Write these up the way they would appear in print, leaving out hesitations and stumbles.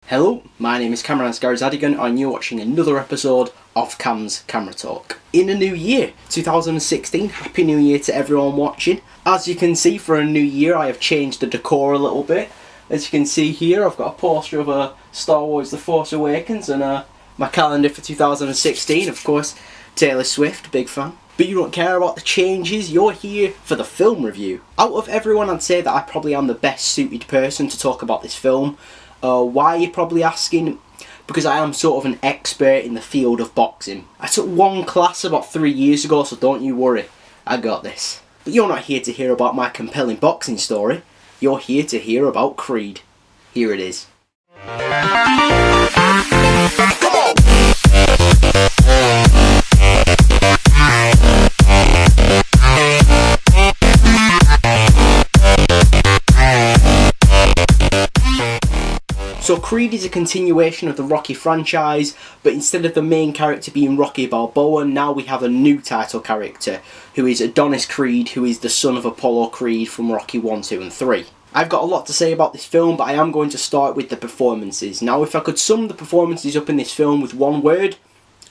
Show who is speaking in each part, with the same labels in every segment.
Speaker 1: Hello, my name is Cameron Asgarizadigan and you're watching another episode of Cam's Camera Talk. In a new year, 2016, Happy New Year to everyone watching. As you can see, for a new year I have changed the decor a little bit. As you can see here, I've got a poster of Star Wars The Force Awakens and my calendar for 2016, of course, Taylor Swift, big fan. But you don't care about the changes, you're here for the film review. Out of everyone, I'd say that I probably am the best suited person to talk about this film. Why, you're probably asking? Because I am sort of an expert in the field of boxing. I took one class about 3 years ago, so don't you worry, I got this. But you're not here to hear about my compelling boxing story, you're here to hear about Creed. Here it is. So Creed is a continuation of the Rocky franchise, but instead of the main character being Rocky Balboa, now we have a new title character, who is Adonis Creed, who is the son of Apollo Creed from Rocky 1, 2 and 3. I've got a lot to say about this film, but I am going to start with the performances. Now, if I could sum the performances up in this film with one word,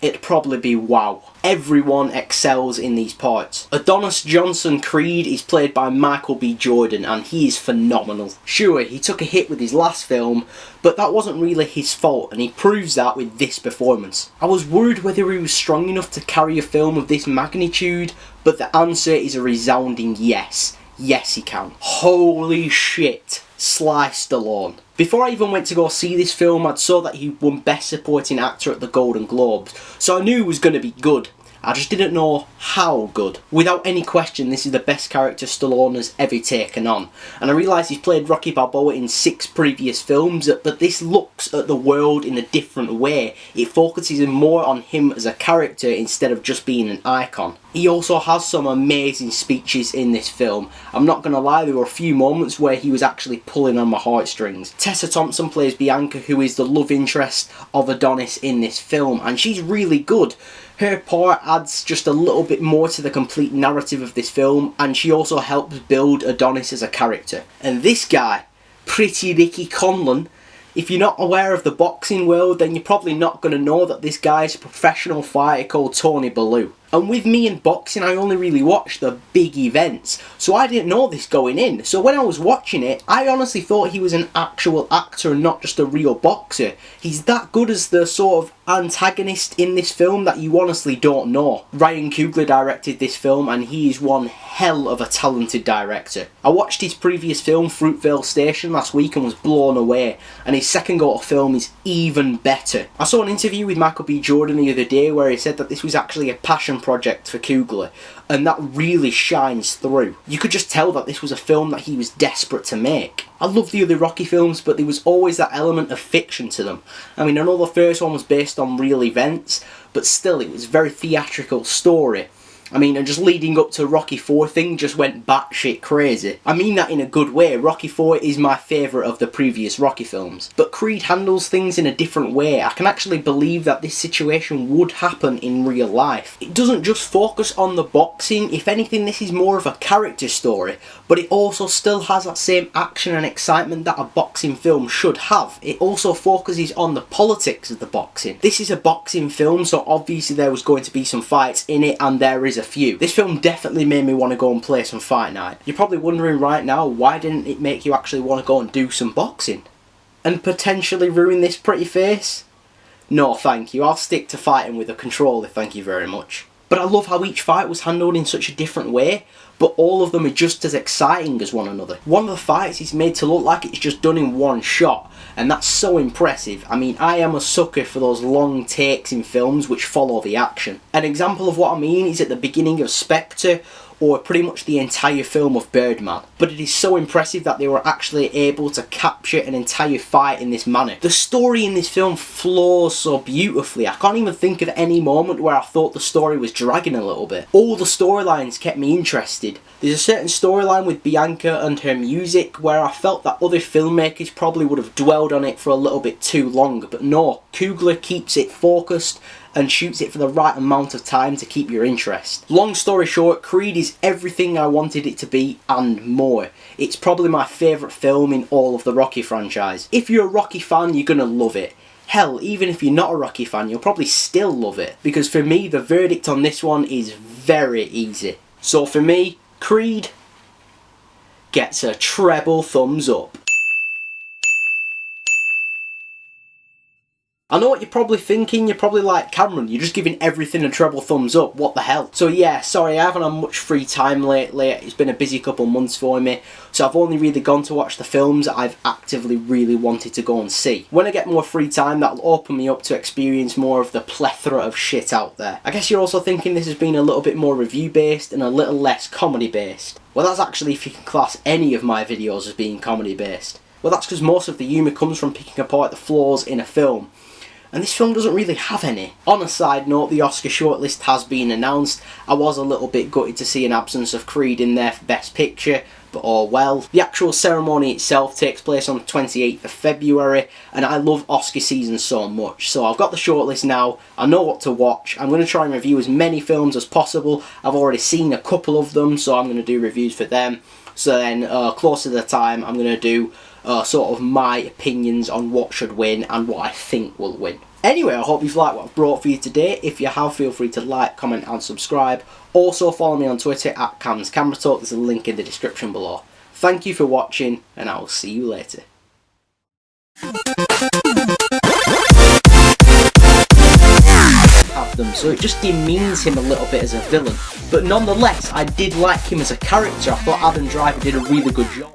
Speaker 1: it'd probably be wow. Everyone excels in these parts. Adonis Johnson Creed is played by Michael B. Jordan and he is phenomenal. Sure, he took a hit with his last film, but that wasn't really his fault and he proves that with this performance. I was worried whether he was strong enough to carry a film of this magnitude, but the answer is a resounding yes. Yes, he can. Holy shit. Sly Stallone. Before I even went to go see this film, I'd saw that he won Best Supporting Actor at the Golden Globes, so I knew it was going to be good. I just didn't know how good. Without any question, this is the best character Stallone has ever taken on. And I realise he's played Rocky Balboa in 6 previous films, but this looks at the world in a different way. It focuses more on him as a character instead of just being an icon. He also has some amazing speeches in this film. I'm not going to lie, there were a few moments where he was actually pulling on my heartstrings. Tessa Thompson plays Bianca, who is the love interest of Adonis in this film, and she's really good. Her part adds just a little bit more to the complete narrative of this film, and she also helps build Adonis as a character. And this guy, Pretty Ricky Conlon, if you're not aware of the boxing world, then you're probably not going to know that this guy is a professional fighter called Tony Bellew. And with me in boxing, I only really watch the big events, so I didn't know this going in. So when I was watching it, I honestly thought he was an actual actor and not just a real boxer. He's that good as the sort of antagonist in this film that you honestly don't know. Ryan Coogler directed this film and he is one hell of a talented director. I watched his previous film, Fruitvale Station, last week and was blown away, and his second go-to film is even better. I saw an interview with Michael B. Jordan the other day where he said that this was actually a passion project for Coogler, and that really shines through. You could just tell that this was a film that he was desperate to make. I love the other Rocky films, but there was always that element of fiction to them. I mean, I know the first one was based on real events, but still it was a very theatrical story. I mean, and just leading up to Rocky 4 thing just went batshit crazy. I mean that in a good way. Rocky 4 is my favourite of the previous Rocky films. But Creed handles things in a different way. I can actually believe that this situation would happen in real life. It doesn't just focus on the boxing. If anything, this is more of a character story. But it also still has that same action and excitement that a boxing film should have. It also focuses on the politics of the boxing. This is a boxing film, so obviously there was going to be some fights in it, and there is a few. This film definitely made me want to go and play some Fight Night. You're probably wondering right now, why didn't it make you actually want to go and do some boxing? And potentially ruin this pretty face? No thank you, I'll stick to fighting with a controller, thank you very much. But I love how each fight was handled in such a different way, but all of them are just as exciting as one another. One of the fights is made to look like it's just done in one shot, and that's so impressive. I mean, I am a sucker for those long takes in films which follow the action. An example of what I mean is at the beginning of Spectre, or pretty much the entire film of Birdman. But it is so impressive that they were actually able to capture an entire fight in this manner. The story in this film flows so beautifully. I can't even think of any moment where I thought the story was dragging a little bit. All the storylines kept me interested. There's a certain storyline with Bianca and her music where I felt that other filmmakers probably would have dwelled on it for a little bit too long, but no, Coogler keeps it focused and shoots it for the right amount of time to keep your interest. Long story short, Creed is everything I wanted it to be and more. It's probably my favourite film in all of the Rocky franchise. If you're a Rocky fan, you're gonna love it. Hell, even if you're not a Rocky fan, you'll probably still love it. Because for me, the verdict on this one is very easy. So for me, Creed gets a treble thumbs up. I know what you're probably thinking, you're probably like, Cameron, you're just giving everything a treble thumbs up, what the hell? So yeah, sorry, I haven't had much free time lately, it's been a busy couple months for me, so I've only really gone to watch the films that I've actively really wanted to go and see. When I get more free time, that'll open me up to experience more of the plethora of shit out there. I guess you're also thinking this has been a little bit more review based and a little less comedy based. Well, that's actually if you can class any of my videos as being comedy based. Well, that's because most of the humour comes from picking apart the flaws in a film. And this film doesn't really have any. On a side note, the Oscar shortlist has been announced. I was a little bit gutted to see an absence of Creed in there for Best Picture, but oh well. The actual ceremony itself takes place on the 28th of February, and I love Oscar season so much. So I've got the shortlist now, I know what to watch. I'm going to try and review as many films as possible. I've already seen a couple of them, so I'm going to do reviews for them. So then, closer to the time, I'm going to do sort of my opinions on what should win and what I think will win. Anyway, I hope you've liked what I've brought for you today. If you have, feel free to like, comment and subscribe. Also follow me on Twitter at Cam's Camera Talk. There's a link in the description below. Thank you for watching and I will see you later. Have them, so it just demeans him a little bit as a villain. But nonetheless, I did like him as a character. I thought Adam Driver did a really good job.